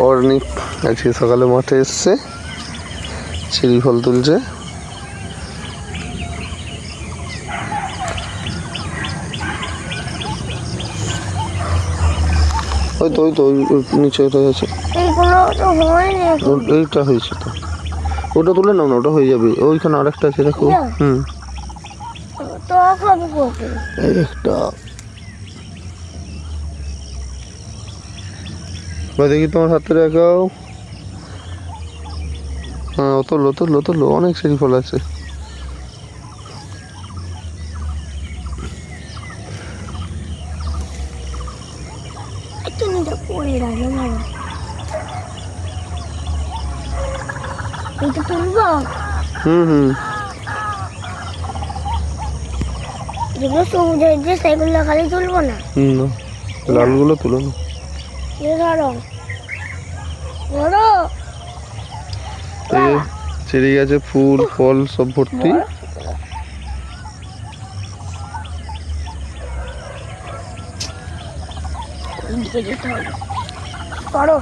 অর্নিক আজকে সকালে মাঠে এসছে, চেরি ফল তুলছে। ওই তো ওই নিচে ওটাই আছে, এইটা হয়েছে তো। ওটা তুলে নাও না, ওটা হয়ে যাবে। ওইখানে আরেকটা আছে দেখো। একটা দেখি তোমার হাতে রাখাও। হ্যাঁ, তোলো অনেক চেরি ফল আছে। যেগুলো সবুজ হয়েছে সেগুলো খালি তুলবো না, লালগুলো তুলো না। ধরো চেরি গাছে ফুল ফল সব ভর্তি। ধরো